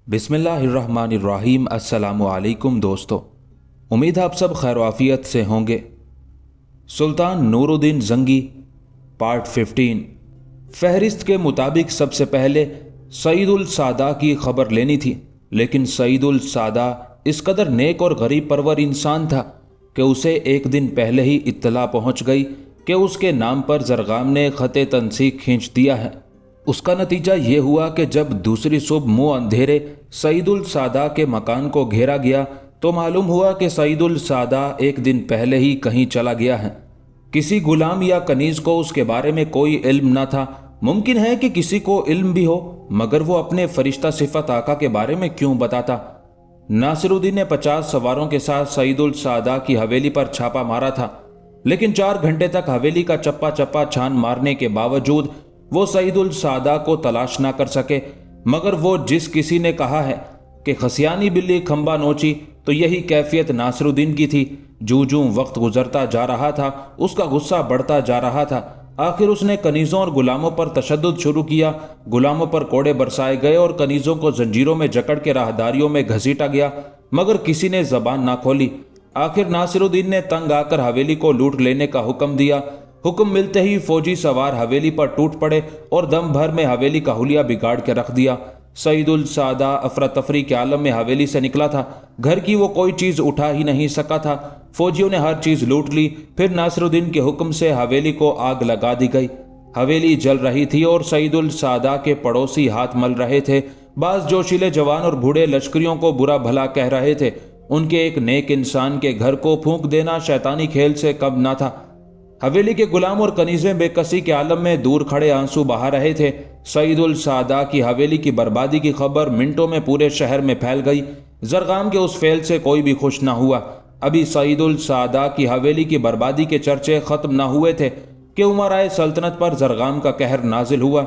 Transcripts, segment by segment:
बिस्मिल्लाहिर्रहमानिर्रहीम। अस्सलामुअलैकुम दोस्तों, उम्मीद है आप सब खैर आफियत से होंगे। सुल्तान नूरुद्दीन जंगी पार्ट 15। फहरिस्त के मुताबिक सबसे पहले सईदुल सादा की खबर लेनी थी, लेकिन सईदुल सादा इस कदर नेक और गरीब परवर इंसान था कि उसे एक दिन पहले ही इत्तला पहुंच गई कि उसके नाम पर जरगाम ने खत तनसीक खींच दिया है। उसका नतीजा ये हुआ कि जब दूसरी सुबह मुंह अंधेरे सईदुल सादा के मकान को घेरा गया तो मालूम हुआ कि सईदुल सादा एक दिन पहले ही कहीं चला गया है। किसी गुलाम या कनीज को उसके बारे में कोई इल्म न था। मुमकिन है कि किसी को इल्म भी हो, मगर वो अपने फरिश्ता सिफत आका के बारे में क्यों बताता। नासिरुद्दीन ने 50 सवारों के साथ सईदुल सादा की हवेली पर छापा मारा था, लेकिन 4 घंटे तक हवेली का चप्पा चप्पा छान मारने के बावजूद वो सईदुल सादा को तलाश ना कर सके। मगर वो जिस किसी ने कहा है कि खसियानी बिल्ली खंबा नोची, तो यही कैफियत नासिरुद्दीन की थी। जूं जूं वक्त गुजरता जा रहा था, उसका गुस्सा बढ़ता जा रहा था। आखिर उसने कनीज़ों और गुलामों पर तशद्दुद शुरू किया। गुलामों पर कोड़े बरसाए गए और कनीज़ों को जंजीरों में जकड़ के राहदारियों में घसीटा गया, मगर किसी ने जबान ना खोली। आखिर नासिरुद्दीन ने तंग आकर हवेली को लूट लेने का हुक्म दिया। हुक्म मिलते ही फौजी सवार हवेली पर टूट पड़े और दम भर में हवेली का हुलिया बिगाड़ के रख दिया। सईदुल सादा अफरा तफरी के आलम में हवेली से निकला था। घर की वो कोई चीज़ उठा ही नहीं सका था। फौजियों ने हर चीज़ लूट ली। फिर नासिरुद्दीन के हुक्म से हवेली को आग लगा दी गई। हवेली जल रही थी और सईदुल सादा के पड़ोसी हाथ मल रहे थे। बाज जोशीले जवान और बूढ़े लश्करियों को बुरा भला कह रहे थे। उनके एक नेक इंसान के घर को फूंक देना शैतानी खेल से कम ना था। हवेली के गुलाम और कनीज़ें बेकसी के आलम में दूर खड़े आंसू बहा रहे थे। सईदुल सादा की हवेली की बर्बादी की खबर मिनटों में पूरे शहर में फैल गई। जरगाम के उस फेल से कोई भी खुश ना हुआ। अभी सईदुल सादा की हवेली की बर्बादी के चर्चे खत्म ना हुए थे कि उमराए सल्तनत पर जरगाम का कहर नाजिल हुआ।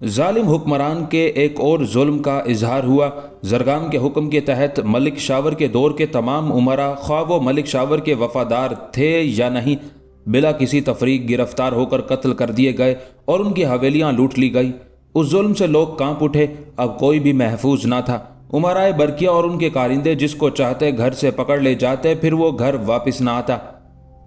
जालिम हुक्मरान के एक और जुल्म का इजहार हुआ। जरगाम के हुक्म के तहत मलिक शावर के दौर के तमाम उमरा, ख्वाह वो मलिक शावर के वफादार थे या नहीं, बिला किसी तफरीक गिरफ्तार होकर कत्ल कर दिए गए और उनकी हवेलियां लूट ली गई। उस जुल्म से लोग कांप उठे। अब कोई भी महफूज ना था। उमराए बरकिया और उनके कारिंदे जिसको चाहते घर से पकड़ ले जाते, फिर वो घर वापस ना आता।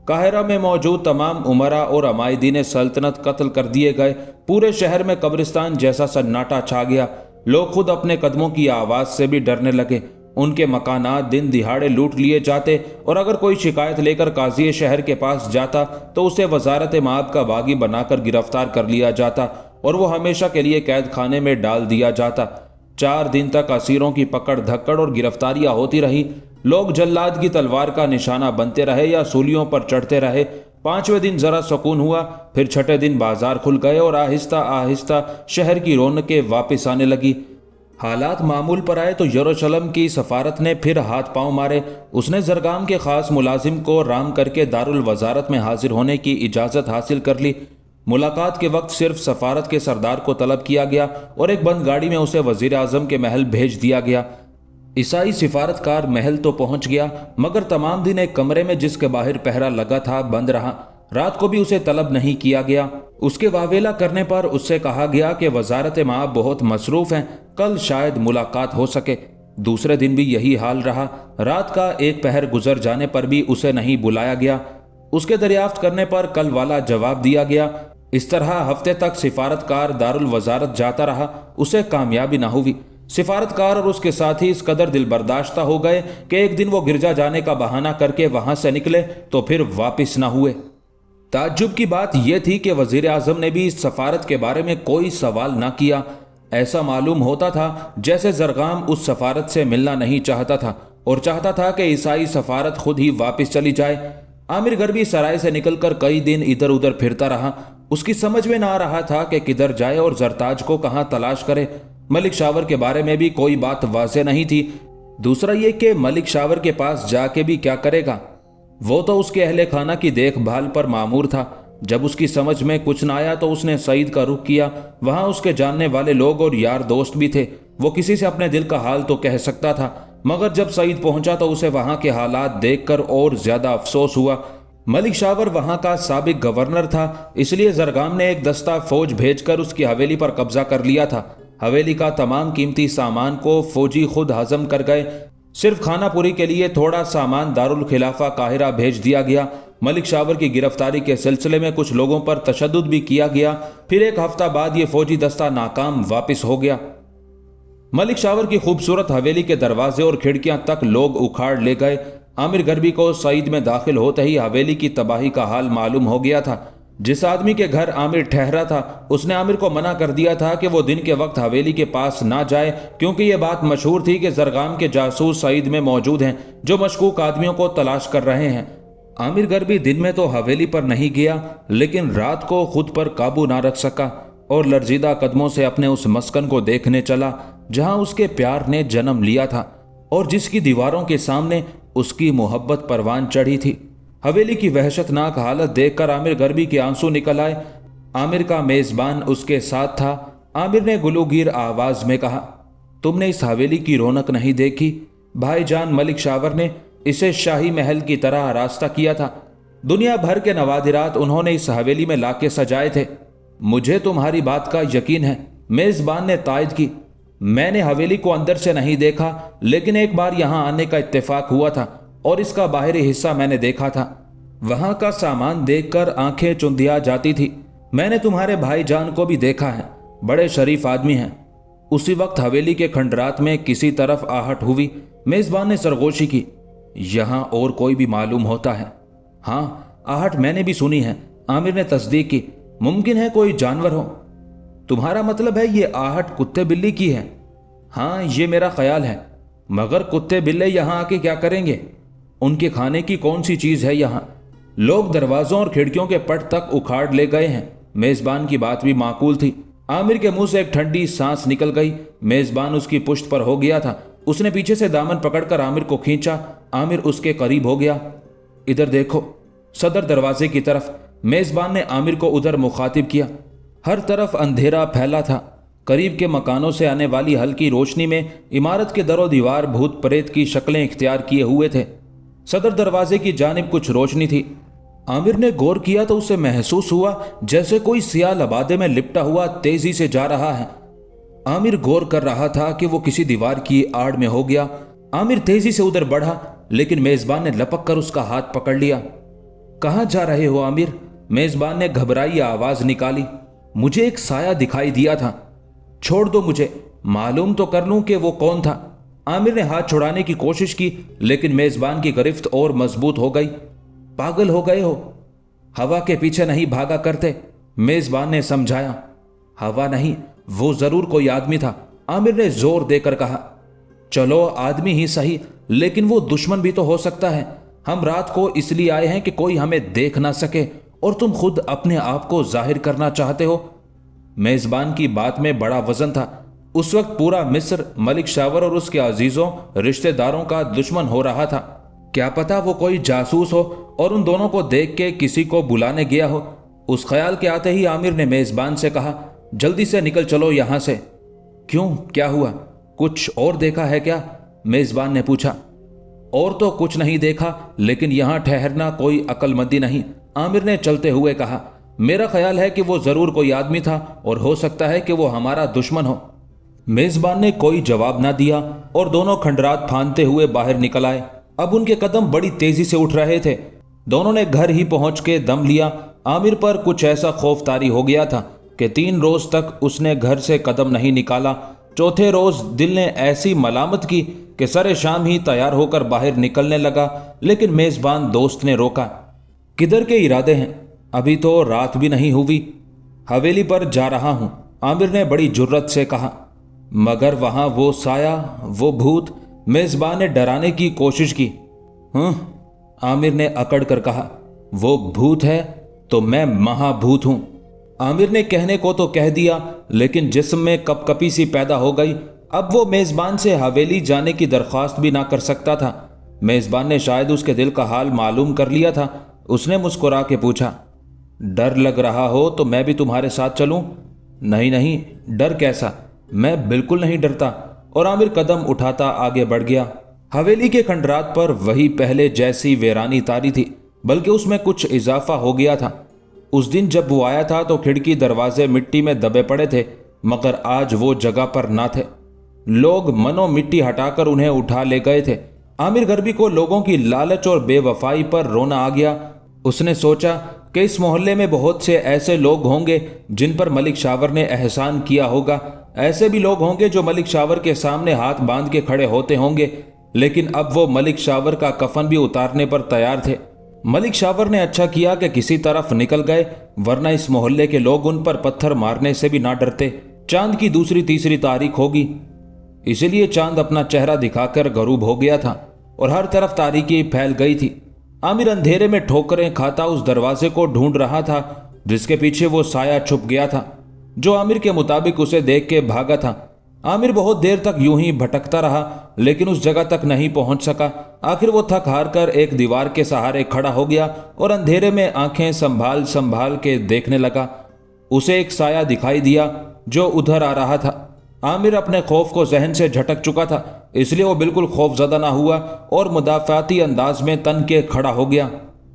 काहिरा में मौजूद तमाम उमरा और अमायदीन सल्तनत कत्ल कर दिए गए। पूरे शहर में कब्रिस्तान जैसा सन्नाटा छा गया। लोग खुद अपने कदमों की आवाज़ से भी डरने लगे। उनके मकानात दिन दिहाड़े लूट लिए जाते और अगर कोई शिकायत लेकर काजी शहर के पास जाता तो उसे वजारत माब का बागी बनाकर गिरफ्तार कर लिया जाता और वो हमेशा के लिए कैद खाने में डाल दिया जाता। 4 दिन तक असीरों की पकड़ धक्कड़ और गिरफ्तारियां होती रही। लोग जल्लाद की तलवार का निशाना बनते रहे या सूलियों पर चढ़ते रहे। 5वें दिन जरा सुकून हुआ, फिर 6ठे दिन बाजार खुल गए और आहिस्ता आहिस्ता शहर की रौनकें वापस आने लगी। हालात मामूल पर आए तो यरूशलेम की सफारत ने फिर हाथ पांव मारे। उसने जरगाम के खास मुलाजिम को राम करके दारुल वजारत में हाजिर होने की इजाज़त हासिल कर ली। मुलाकात के वक्त सिर्फ सफारत के सरदार को तलब किया गया और एक बंद गाड़ी में उसे वजीर आजम के महल भेज दिया गया। ईसाई सिफारतकार महल तो पहुंच गया, मगर तमाम दिन एक कमरे में जिसके बाहर पहरा लगा था बंद रहा। रात को भी उसे तलब नहीं किया गया। उसके वावेला करने पर उससे कहा गया कि वजारत माब बहुत मसरूफ हैं, कल शायद मुलाकात हो सके। दूसरे दिन भी यही हाल रहा। रात का एक पहर गुजर जाने पर भी उसे नहीं बुलाया गया। उसके दरियाफ्त करने पर कल वाला जवाब दिया गया। इस तरह हफ्ते तक सिफारतकार दारुल वजारत जाता रहा। उसे कामयाबी ना हुई। सिफारतकार और उसके साथी इस कदर दिल बर्दाश्ता हो गए कि एक दिन वो गिरजा जाने का बहाना करके वहां से निकले तो फिर वापिस ना हुए। ताज्जुब की बात यह थी कि वजीर आजम ने भी इस सफारत के बारे में कोई सवाल ना किया। ऐसा मालूम होता था जैसे जरगाम उस सफारत से मिलना नहीं चाहता था और चाहता था कि ईसाई सफारत खुद ही वापस चली जाए। आमिर गरबी सराय से निकलकर कई दिन इधर उधर फिरता रहा। उसकी समझ में ना आ रहा था कि किधर जाए और जरताज को कहां तलाश करे। मलिक शावर के बारे में भी कोई बात वाज़ेह नहीं थी। दूसरा ये कि मलिक शावर के पास जाके भी क्या करेगा। वो तो उसके अहले खाना की देखभाल पर मामूर था। जब उसकी समझ में कुछ न आया तो उसने सईद का रुख किया। वहां उसके जानने वाले लोग और यार दोस्त भी थे। वो किसी से अपने दिल का हाल तो कह सकता था। मगर जब सईद पहुंचा तो उसे वहां के हालात देखकर और ज्यादा अफसोस हुआ। मलिक शावर वहां का साबिक गवर्नर था, इसलिए जरगाम ने एक दस्ता फौज भेजकर उसकी हवेली पर कब्जा कर लिया था। हवेली का तमाम कीमती सामान को फौजी खुद हजम कर गए। सिर्फ खानापुरी के लिए थोड़ा सामान दारुल खिलाफा काहिरा भेज दिया गया। मलिक शावर की गिरफ्तारी के सिलसिले में कुछ लोगों पर तशद्दुद भी किया गया। फिर एक हफ्ता बाद ये फौजी दस्ता नाकाम वापस हो गया। मलिक शावर की खूबसूरत हवेली के दरवाजे और खिड़कियां तक लोग उखाड़ ले गए। आमिर गरबी को सईद में दाखिल होते ही हवेली की तबाही का हाल मालूम हो गया था। जिस आदमी के घर आमिर ठहरा था उसने आमिर को मना कर दिया था कि वो दिन के वक्त हवेली के पास ना जाए, क्योंकि ये बात मशहूर थी कि जरगाम के जासूस सईद में मौजूद हैं जो मशकूक आदमियों को तलाश कर रहे हैं। आमिर गरबी दिन में तो हवेली पर नहीं गया, लेकिन रात को खुद पर काबू ना रख सका और लर्जीदा कदमों से अपने उस मस्कन को देखने चला जहां उसके प्यार ने जन्म लिया था और जिसकी दीवारों के सामने उसकी मोहब्बत परवान चढ़ी थी। हवेली की वहशतनाक हालत देखकर आमिर गरबी के आंसू निकल आए। आमिर का मेजबान उसके साथ था। आमिर ने गुलूगीर आवाज में कहा, तुमने इस हवेली की रौनक नहीं देखी? भाईजान मलिक शावर ने इसे शाही महल की तरह आरास्ता किया था। दुनिया भर के नवादिरात उन्होंने इस हवेली में लाके सजाए थे। मुझे तुम्हारी बात का यकीन है, मेजबान ने तायद की। मैंने हवेली को अंदर से नहीं देखा, लेकिन एक बार यहां आने का इत्तेफाक हुआ था और इसका बाहरी हिस्सा मैंने देखा था। वहां का सामान देखकर आंखें चुंधिया जाती थी। मैंने तुम्हारे भाईजान को भी देखा है, बड़े शरीफ आदमी हैं। उसी वक्त हवेली के खंडरात में किसी तरफ आहट हुई। मेजबान ने सरगोशी की, यहां और कोई भी मालूम होता है? हाँ, आहट मैंने भी सुनी है। आमिर ने तस्दीक की, मुमकिन है कोई जानवर हो। तुम्हारा मतलब है ये आहट कुत्ते बिल्ली की है? हाँ, ये मेरा ख्याल है। मगर कुत्ते बिल्ले यहां आके क्या करेंगे? उनके खाने की कौन सी चीज है यहां? लोग दरवाजों और खिड़कियों के पट तक उखाड़ ले गए हैं। मेजबान की बात भी माकूल थी। आमिर के मुंह से एक ठंडी सांस निकल गई। मेजबान उसकी पुश्त पर हो गया था। उसने पीछे से दामन पकड़कर आमिर को खींचा। आमिर उसके करीब हो गया। इधर देखो, सदर दरवाजे की तरफ। मेजबान ने आमिर को उधर मुखातिब किया। हर तरफ अंधेरा फैला था। करीब के मकानों से आने वाली हल्की रोशनी में इमारत के दरो दीवार भूत प्रेत की शक्लें इख्तियार किए हुए थे। सदर दरवाजे की जानिब कुछ रोशनी थी। आमिर ने गौर किया तो उसे महसूस हुआ जैसे कोई सियाह लबादे में लिपटा हुआ तेजी से जा रहा है। आमिर गौर कर रहा था कि वो किसी दीवार की आड़ में हो गया। आमिर तेजी से उधर बढ़ा, लेकिन मेजबान ने लपक कर उसका हाथ पकड़ लिया। कहां जा रहे हो आमिर? मेजबान ने घबराई आवाज निकाली। मुझे एक साया दिखाई दिया था। छोड़ दो मुझे, मालूम तो कर लूं कि वो कौन था। आमिर ने हाथ छुड़ाने की कोशिश की, लेकिन मेजबान की गिरफ्त और मजबूत हो गई। पागल हो गए हो, हवा के पीछे नहीं भागा करते, मेजबान ने समझाया। हवा नहीं, वो जरूर कोई आदमी था, आमिर ने जोर देकर कहा। चलो आदमी ही सही, लेकिन वो दुश्मन भी तो हो सकता है। हम रात को इसलिए आए हैं कि कोई हमें देख ना सके, और तुम खुद अपने आप को जाहिर करना चाहते हो। मेजबान की बात में बड़ा वजन था। उस वक्त पूरा मिस्र मलिक शावर और उसके अजीजों रिश्तेदारों का दुश्मन हो रहा था। क्या पता वो कोई जासूस हो और उन दोनों को देख के किसी को बुलाने गया हो। उस ख्याल के आते ही आमिर ने मेजबान से कहा, जल्दी से निकल चलो यहां से। क्यों, क्या हुआ? कुछ और देखा है क्या? मेजबान ने पूछा। और तो कुछ नहीं देखा, लेकिन यहां ठहरना कोई अक्लमंदी नहीं, आमिर ने चलते हुए कहा। मेरा ख्याल है कि वो जरूर कोई आदमी था और हो सकता है कि वो हमारा दुश्मन हो। मेजबान ने कोई जवाब ना दिया और दोनों खंडरात फांदते हुए बाहर निकल आए। अब उनके कदम बड़ी तेजी से उठ रहे थे। दोनों ने घर ही पहुंच के दम लिया। आमिर पर कुछ ऐसा खौफ तारी हो गया था कि 3 रोज तक उसने घर से कदम नहीं निकाला। चौथे रोज दिल ने ऐसी मलामत की कि सरे शाम ही तैयार होकर बाहर निकलने लगा, लेकिन मेजबान दोस्त ने रोका। किधर के इरादे हैं? अभी तो रात भी नहीं हुई। हवेली पर जा रहा हूं, आमिर ने बड़ी जुर्रत से कहा। मगर वहां वो साया, वो भूत, मेजबान ने डराने की कोशिश की। आमिर ने अकड़ कर कहा। वो भूत है तो मैं महाभूत हूं। आमिर ने कहने को तो कह दिया, लेकिन जिस्म में कपकपी सी पैदा हो गई। अब वो मेजबान से हवेली जाने की दरख्वास्त भी ना कर सकता था। मेजबान ने शायद उसके दिल का हाल मालूम कर लिया था। उसने मुस्कुरा के पूछा, डर लग रहा हो तो मैं भी तुम्हारे साथ चलूं? नहीं नहीं, डर कैसा, मैं बिल्कुल नहीं डरता। और आमिर कदम उठाता आगे बढ़ गया। हवेली के खंडरात पर वही पहले जैसी वीरानी तारी थी, बल्कि उसमें कुछ इजाफा हो गया था। उस दिन जब वो आया था तो खिड़की दरवाजे मिट्टी में दबे पड़े थे, मगर आज वो जगह पर ना थे। लोग मनो मिट्टी हटाकर उन्हें उठा ले गए थे। आमिर गर्बी को लोगों की लालच और बेवफाई पर रोना आ गया। उसने सोचा कि इस मोहल्ले में बहुत से ऐसे लोग होंगे जिन पर मलिक शावर ने एहसान किया होगा। ऐसे भी लोग होंगे जो मलिक शावर के सामने हाथ बांध के खड़े होते होंगे, लेकिन अब वो मलिक शावर का कफन भी उतारने पर तैयार थे। मलिक शावर ने अच्छा किया कि किसी तरफ निकल गए, वरना इस मोहल्ले के लोग उन पर पत्थर मारने से भी ना डरते। चांद की दूसरी तीसरी तारीख होगी, इसलिए चांद अपना चेहरा दिखाकर गरूब हो गया था और हर तरफ तारीकी फैल गई थी। आमिर अंधेरे में ठोकरें खाता उस दरवाजे को ढूंढ रहा था जिसके पीछे वो साया छुप गया था, जो आमिर के मुताबिक उसे देख के भागा था। आमिर बहुत देर तक यूं ही भटकता रहा, लेकिन उस जगह तक नहीं पहुंच सका। आखिर वो थक हार कर एक दीवार के सहारे खड़ा हो गया और अंधेरे में आंखें संभाल संभाल के देखने लगा। उसे एक साया दिखाई दिया जो उधर आ रहा था। आमिर अपने खौफ को जहन से झटक चुका था, इसलिए वो बिल्कुल खौफजदा ना हुआ और मुदाफाती अंदाज में तन के खड़ा हो गया।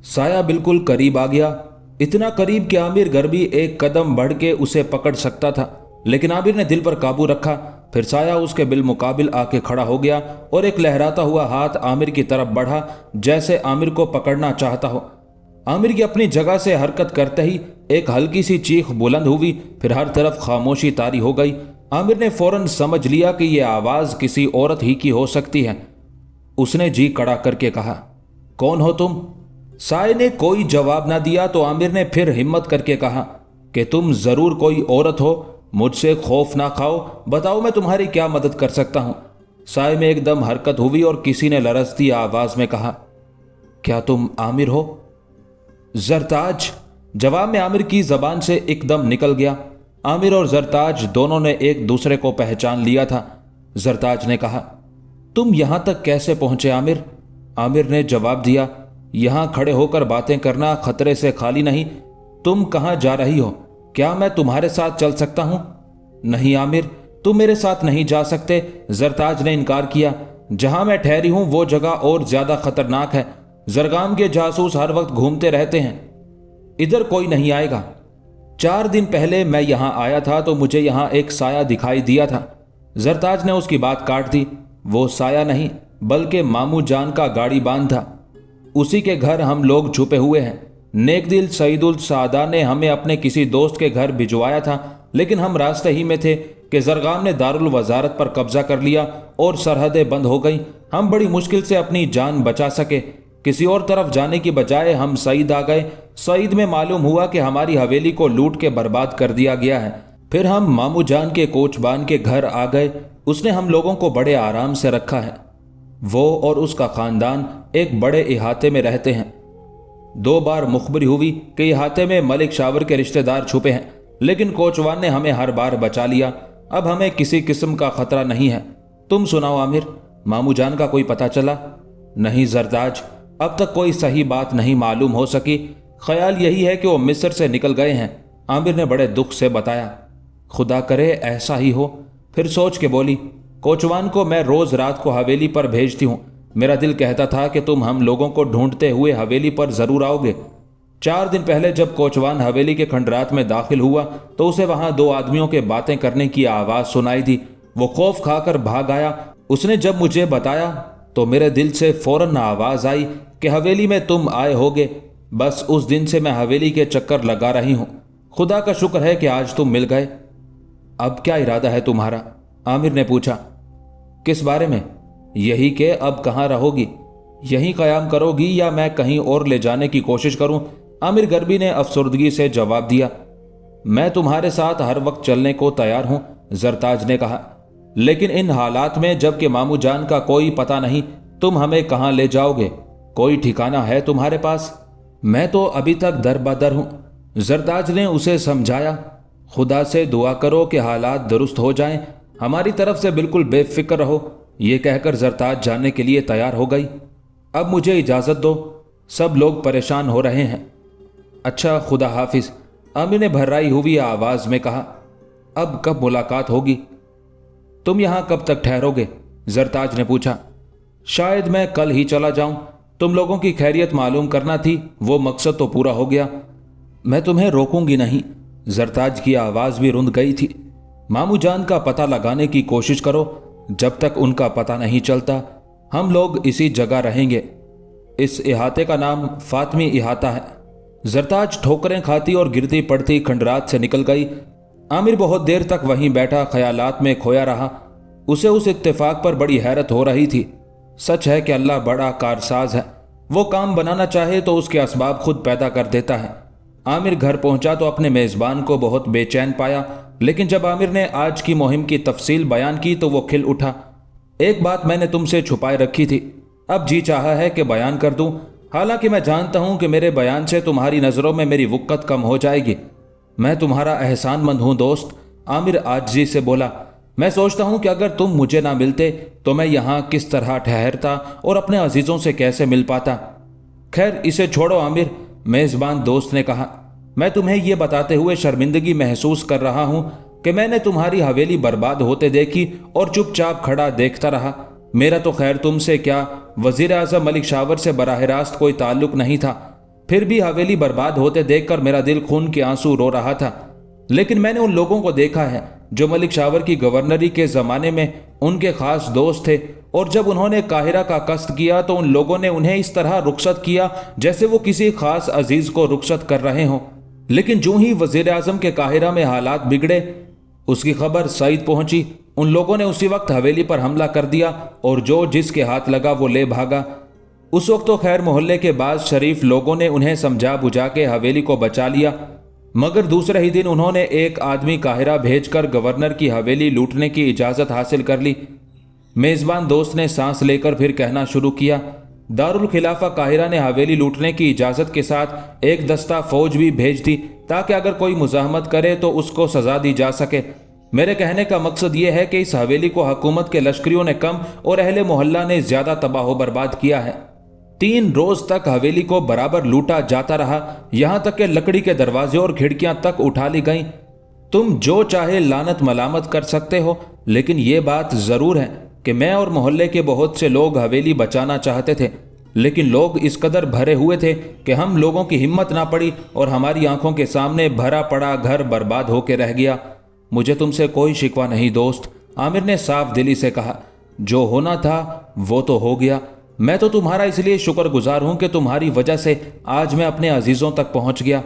साया बिल्कुल करीब आ गया, इतना करीब कि आमिर गर्बी एक कदम बढ़ के उसे पकड़ सकता था, लेकिन आमिर ने दिल पर काबू रखा। फिर साया उसके बिलमुकाबिल आके खड़ा हो गया और एक लहराता हुआ हाथ आमिर की तरफ बढ़ा, जैसे आमिर को पकड़ना चाहता हो। आमिर की अपनी जगह से हरकत करते ही एक हल्की सी चीख बुलंद हुई, फिर हर तरफ खामोशी तारी हो गई। आमिर ने फौरन समझ लिया कि यह आवाज किसी औरत ही की हो सकती है। उसने जी कड़ा करके कहा, कौन हो तुम? साये ने कोई जवाब ना दिया तो आमिर ने फिर हिम्मत करके कहा कि तुम जरूर कोई औरत हो, मुझसे खौफ ना खाओ, बताओ मैं तुम्हारी क्या मदद कर सकता हूं। साये में एकदम हरकत हुई और किसी ने लरजती आवाज में कहा, क्या तुम आमिर हो? जरताज, जवाब में आमिर की जबान से एकदम निकल गया। आमिर और जरताज दोनों ने एक दूसरे को पहचान लिया था। जरताज ने कहा, तुम यहां तक कैसे पहुंचे आमिर? आमिर ने जवाब दिया, यहां खड़े होकर बातें करना खतरे से खाली नहीं। तुम कहां जा रही हो? क्या मैं तुम्हारे साथ चल सकता हूं? नहीं आमिर, तुम मेरे साथ नहीं जा सकते। जरताज ने इनकार किया। जहां मैं ठहरी हूं वो जगह और ज्यादा खतरनाक है। जरगाम के जासूस हर वक्त घूमते रहते हैं, इधर कोई नहीं आएगा। 4 दिन पहले मैं यहां आया था तो मुझे यहां एक साया दिखाई दिया था। जरताज ने उसकी बात काट दी। वो साया नहीं बल्कि मामू जान का गाड़ी बांध था। उसी के घर हम लोग छुपे हुए हैं। नेकदिल सईदुल सादा ने हमें अपने किसी दोस्त के घर भिजवाया था, लेकिन हम रास्ते ही में थे कि जरगाम ने दारुल वजारत पर कब्जा कर लिया और सरहदें बंद हो गई। हम बड़ी मुश्किल से अपनी जान बचा सके। किसी और तरफ जाने की बजाय हम सईद आ गए। सईद में मालूम हुआ कि हमारी हवेली को लूट के बर्बाद कर दिया गया है। फिर हम मामू जान के कोचबान के घर आ गए। उसने हम लोगों को बड़े आराम से रखा है। वो और उसका खानदान एक बड़े इहाते में रहते हैं। 2 बार मुखबरी हुई कि इहाते में मलिक शावर के रिश्तेदार छुपे हैं, लेकिन कोचवान ने हमें हर बार बचा लिया। अब हमें किसी किस्म का खतरा नहीं है। तुम सुनाओ आमिर, मामू जान का कोई पता चला? नहीं जरताज, अब तक कोई सही बात नहीं मालूम हो सकी। ख्याल यही है कि वो मिस्र से निकल गए हैं, आमिर ने बड़े दुख से बताया। खुदा करे ऐसा ही हो। फिर सोच के बोली, कोचवान को मैं रोज रात को हवेली पर भेजती हूँ। मेरा दिल कहता था कि तुम हम लोगों को ढूंढते हुए हवेली पर जरूर आओगे। 4 दिन पहले जब कोचवान हवेली के खंडरात में दाखिल हुआ तो उसे वहां 2 आदमियों के बातें करने की आवाज सुनाई दी। वो खौफ खाकर भाग आया। उसने जब मुझे बताया तो मेरे दिल से फौरन आवाज आई कि हवेली में तुम आए होगे। बस उस दिन से मैं हवेली के चक्कर लगा रही हूं। खुदा का शुक्र है कि आज तुम मिल गए। अब क्या इरादा है तुम्हारा? आमिर ने पूछा। किस बारे में? यही कि अब कहां रहोगी? यहीं कयाम करोगी या मैं कहीं और ले जाने की कोशिश करूं? आमिर गर्बी ने अफसुर्दगी से जवाब दिया। मैं तुम्हारे साथ हर वक्त चलने को तैयार हूं, जरताज ने कहा, लेकिन इन हालात में जबकि मामू जान का कोई पता नहीं, तुम हमें कहां ले जाओगे? कोई ठिकाना है तुम्हारे पास? मैं तो अभी तक दर बदर हूं, जरताज ने उसे समझाया। खुदा से दुआ करो कि हालात दुरुस्त हो जाएं, हमारी तरफ से बिल्कुल बेफिक्र रहो। ये कहकर जरताज जाने के लिए तैयार हो गई। अब मुझे इजाजत दो, सब लोग परेशान हो रहे हैं। अच्छा, खुदा हाफिज, आमिर ने भर्राई हुई आवाज में कहा। अब कब मुलाकात होगी? तुम यहां कब तक ठहरोगे? जरताज ने पूछा। शायद मैं कल ही चला जाऊं। तुम लोगों की खैरियत मालूम करना थी, वो मकसद तो पूरा हो गया। मैं तुम्हें रोकूंगी नहीं। जरताज की आवाज़ भी रुंध गई थी। मामू जान का पता लगाने की कोशिश करो। जब तक उनका पता नहीं चलता हम लोग इसी जगह रहेंगे। इस इहाते का नाम फातमी इहाता है। जरताज ठोकरें खाती और गिरती पड़ती खंडरात से निकल गई। आमिर बहुत देर तक वहीं बैठा ख्यालात में खोया रहा। उसे उस इत्तेफाक पर बड़ी हैरत हो रही थी। सच है कि अल्लाह बड़ा कारसाज है। वो काम बनाना चाहे तो उसके असबाब खुद पैदा कर देता है। आमिर घर पहुंचा तो अपने मेज़बान को बहुत बेचैन पाया, लेकिन जब आमिर ने आज की मुहिम की तफसील बयान की तो वो खिल उठा। एक बात मैंने तुमसे छुपाए रखी थी, अब जी चाहा है कि बयान कर दूं। हालांकि मैं जानता हूं कि मेरे बयान से तुम्हारी नज़रों में मेरी वुक्कत कम हो जाएगी। मैं तुम्हारा एहसानमंद हूं दोस्त, आमिर आजिज़ी से बोला। मैं सोचता हूं कि अगर तुम मुझे ना मिलते तो मैं यहाँ किस तरह ठहरता और अपने अजीज़ों से कैसे मिल पाता। खैर इसे छोड़ो आमिर, मेज़बान दोस्त ने कहा। मैं तुम्हें यह बताते हुए शर्मिंदगी महसूस कर रहा हूं कि मैंने तुम्हारी हवेली बर्बाद होते देखी और चुपचाप खड़ा देखता रहा। मेरा तो खैर तुमसे क्या, वजीर आज़म मलिक शावर से बराह रास्त कोई ताल्लुक नहीं था, फिर भी हवेली बर्बाद होते देखकर मेरा दिल खून के आंसू रो रहा था। लेकिन मैंने उन लोगों को देखा है जो मलिक शावर की गवर्नरी के ज़माने में उनके ख़ास दोस्त थे, और जब उन्होंने काहिरा का कस्द किया तो उन लोगों ने उन्हें इस तरह रुखसत किया जैसे वो किसी ख़ास अजीज़ को रुखसत कर रहे हों। लेकिन जो ही वज़ीर आज़म के काहिरा में हालात बिगड़े, उसकी खबर सईद पहुंची, उन लोगों ने उसी वक्त हवेली पर हमला कर दिया और जो जिसके हाथ लगा वो ले भागा। उस वक्त तो खैर मोहल्ले के बाद शरीफ लोगों ने उन्हें समझा बुझा के हवेली को बचा लिया, मगर दूसरे ही दिन उन्होंने एक आदमी काहिरा भेजकर गवर्नर की हवेली लूटने की इजाज़त हासिल कर ली। मेज़बान दोस्त ने सांस लेकर फिर कहना शुरू किया। दारुल खिलाफा काहिरा ने हवेली लूटने की इजाज़त के साथ एक दस्ता फौज भी भेज दी ताकि अगर कोई मुज़ाहमत करे तो उसको सज़ा दी जा सके। मेरे कहने का मकसद ये है कि इस हवेली को हुकूमत के लश्करियों ने कम और अहले मोहल्ला ने ज़्यादा तबाह बर्बाद किया है। 3 रोज़ तक हवेली को बराबर लूटा जाता रहा, यहाँ तक कि लकड़ी के दरवाजे और खिड़कियाँ तक उठा ली गईं। तुम जो चाहे लानत मलामत कर सकते हो, लेकिन ये बात ज़रूर है कि मैं और मोहल्ले के बहुत से लोग हवेली बचाना चाहते थे, लेकिन लोग इस कदर भरे हुए थे कि हम लोगों की हिम्मत ना पड़ी और हमारी आंखों के सामने भरा पड़ा घर बर्बाद होकर रह गया। मुझे तुमसे कोई शिकवा नहीं दोस्त, आमिर ने साफ दिली से कहा। जो होना था वो तो हो गया। मैं तो तुम्हारा इसलिए शुक्रगुजार हूं कि तुम्हारी वजह से आज मैं अपने अजीज़ों तक पहुंच गया।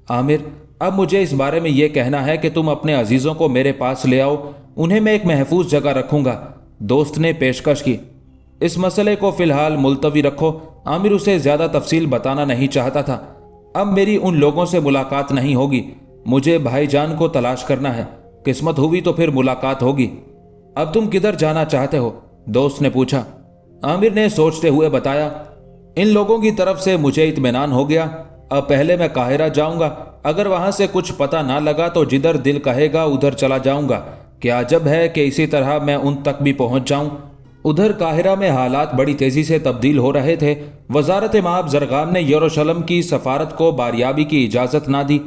आमिर, अब मुझे इस बारे में यह कहना है कि तुम अपने अजीज़ों को मेरे पास ले आओ, उन्हें मैं एक महफूज जगह रखूंगा, दोस्त ने पेशकश की। इस मसले को फिलहाल मुलतवी रखो। आमिर उसे ज़्यादा तफसील बताना नहीं चाहता था। अब मेरी उन लोगों से मुलाकात नहीं होगी, मुझे भाईजान को तलाश करना है, किस्मत हुई तो फिर मुलाकात होगी। अब तुम किधर जाना चाहते हो? दोस्त ने पूछा। आमिर ने सोचते हुए बताया, इन लोगों की तरफ से मुझे इत्मीनान हो गया। अब पहले मैं काहिरा जाऊंगा, अगर वहां से कुछ पता ना लगा तो जिधर दिल कहेगा उधर चला जाऊंगा। क्या अजब है कि इसी तरह मैं उन तक भी पहुंच जाऊं। उधर काहिरा में हालात बड़ी तेजी से तब्दील हो रहे थे। वजारत माब ज़रगाम ने यरूशलेम की सफारत को बारियाबी की इजाज़त ना दी।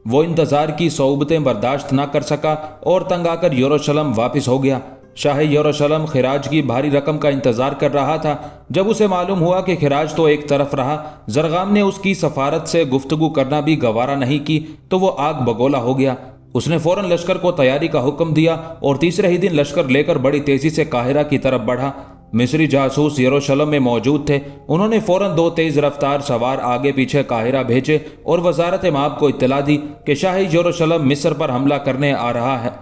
वो इंतज़ार की सौबतें बर्दाश्त ना कर सका और तंग आकर यरूशलेम वापस हो गया। शाह यरूशलेम खिराज की भारी रकम का इंतज़ार कर रहा था। जब उसे मालूम हुआ कि खिराज तो एक तरफ रहा, ज़रगाम ने उसकी सफारत से गुफ्तगू करना भी गवारा नहीं की, तो वो आग बगोला हो गया। उसने फौरन लश्कर को तैयारी का हुक्म दिया और तीसरे ही दिन लश्कर लेकर बड़ी तेजी से काहिरा की तरफ बढ़ा। मिस्री जासूस यरूशलेम में मौजूद थे। उन्होंने फौरन 2 तेज रफ्तार सवार आगे पीछे काहिरा भेजे और वजारत माब को इत्तला दी कि शाह यरूशलेम मिस्र पर हमला करने आ रहा है।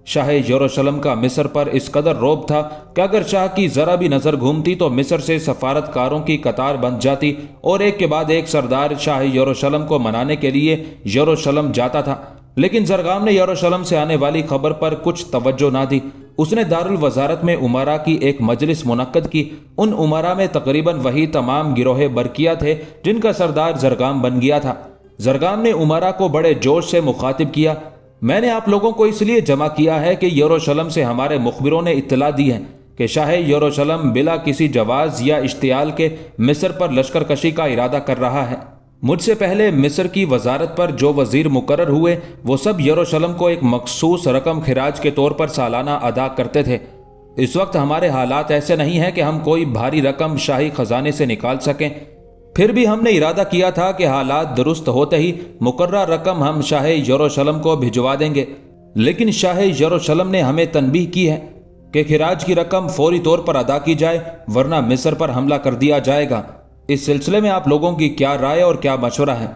शाह यरूशलेम का मिस्र पर इस कदर रौब था कि अगर शाह की ज़रा भी नज़र घूमती तो मिस्र से सफारतकारों की कतार बन जाती और एक के बाद एक सरदार शाह यरूशलेम को मनाने के लिए यरूशलेम जाता था। लेकिन ज़रगाम ने यरूशलेम से आने वाली खबर पर कुछ तवज्जो ना दी। उसने दारुल वजारत में उमरा की एक मजलिस मुनक्कद की। उन उमरा में तकरीबन वही तमाम गिरोह बरकिया थे जिनका सरदार ज़रगाम बन गया था। ज़रगाम ने उमरा को बड़े जोश से मुखातिब किया, मैंने आप लोगों को इसलिए जमा किया है कि यरूशलेम से हमारे मुखबिरों ने इत्तला दी है कि शाह यरूशलेम बिला किसी जवाज़ या इश्तियाल के मिस्र पर लश्कर कशी का इरादा कर रहा है। मुझसे पहले मिस्र की वजारत पर जो वजीर मुकर्रर हुए वो सब यरूशलेम को एक मखसूस रकम खिराज के तौर पर सालाना अदा करते थे। اس وقت ہمارے حالات ایسے نہیں ہیں کہ ہم کوئی بھاری رقم شاہی خزانے سے نکال سکیں، پھر بھی ہم نے ارادہ کیا تھا کہ حالات درست ہوتے ہی مقررہ رقم ہم شاہ یروشلم کو بھجوا دیں گے، لیکن شاہ یروشلم نے ہمیں تنبیہ کی ہے کہ خراج کی رقم فوری طور پر ادا کی جائے ورنہ مصر پر حملہ کر دیا جائے گا۔ اس سلسلے میں آپ لوگوں کی کیا رائے اور کیا مشورہ ہے؟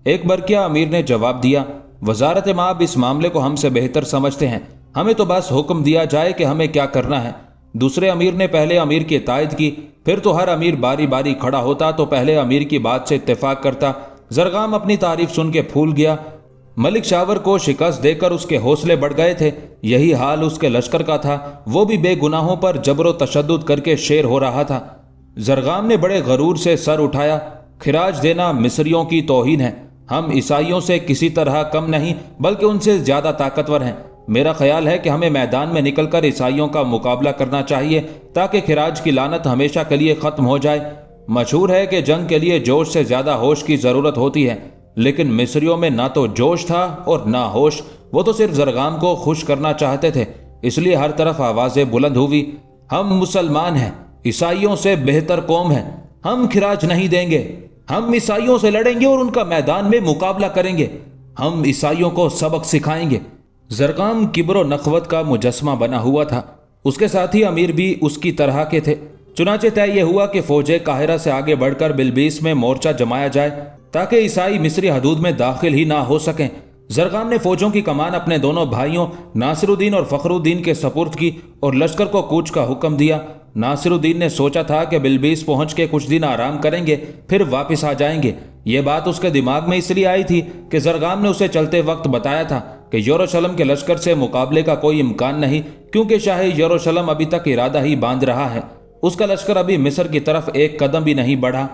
ایک برقیہ امیر نے جواب دیا، وزارت مآب اس معاملے کو ہم سے بہتر سمجھتے ہیں، ہمیں تو بس حکم دیا جائے کہ ہمیں کیا کرنا ہے۔ دوسرے امیر نے پہلے امیر کی تائید کی، پھر تو ہر امیر باری باری کھڑا ہوتا تو پہلے امیر کی بات سے اتفاق کرتا۔ زرغام اپنی تعریف سن کے پھول گیا۔ ملک شاور کو شکست دے کر اس کے حوصلے بڑھ گئے تھے، یہی حال اس کے لشکر کا تھا، وہ بھی بے گناہوں پر جبر و تشدد کر کے شیر ہو رہا تھا۔ زرغام نے بڑے غرور سے سر اٹھایا، خراج دینا مصریوں کی توہین ہے، ہم عیسائیوں سے کسی طرح کم نہیں بلکہ ان سے زیادہ طاقتور ہیں، میرا خیال ہے کہ ہمیں میدان میں نکل کر عیسائیوں کا مقابلہ کرنا چاہیے تاکہ خراج کی لعنت ہمیشہ کے لیے ختم ہو جائے۔ مشہور ہے کہ جنگ کے لیے جوش سے زیادہ ہوش کی ضرورت ہوتی ہے، لیکن مصریوں میں نہ تو جوش تھا اور نہ ہوش، وہ تو صرف زرغام کو خوش کرنا چاہتے تھے، اس لیے ہر طرف آوازیں بلند ہوئی، ہم مسلمان ہیں، عیسائیوں سے بہتر قوم ہیں، ہم خراج نہیں دیں گے، ہم عیسائیوں سے لڑیں گے اور ان کا میدان میں مقابلہ کریں گے، ہم عیسائیوں کو سبق سکھائیں گے۔ زرغام کبر و نخوت کا مجسمہ بنا ہوا تھا، اس کے ساتھی امیر بھی اس کی طرح کے تھے۔ چنانچہ طے یہ ہوا کہ فوجیں قاہرہ سے آگے بڑھ کر بلبیس میں مورچہ جمایا جائے تاکہ عیسائی مصری حدود میں داخل ہی نہ ہو سکیں۔ زرغام نے فوجوں کی کمان اپنے دونوں بھائیوں ناصر الدین اور فخر الدین کے سپرد کی اور لشکر کو کوچ کا حکم دیا۔ ناصر الدین نے سوچا تھا کہ بلبیس پہنچ کے کچھ دن آرام کریں گے پھر واپس آ جائیں گے۔ یہ بات اس کے دماغ میں اس لیے آئی تھی کہ زرغام نے اسے چلتے وقت بتایا تھا کہ یروشلم کے لشکر سے مقابلے کا کوئی امکان نہیں، کیونکہ شاہ یروشلم ابھی تک ارادہ ہی باندھ رہا ہے، اس کا لشکر ابھی مصر کی طرف ایک قدم بھی نہیں بڑھا۔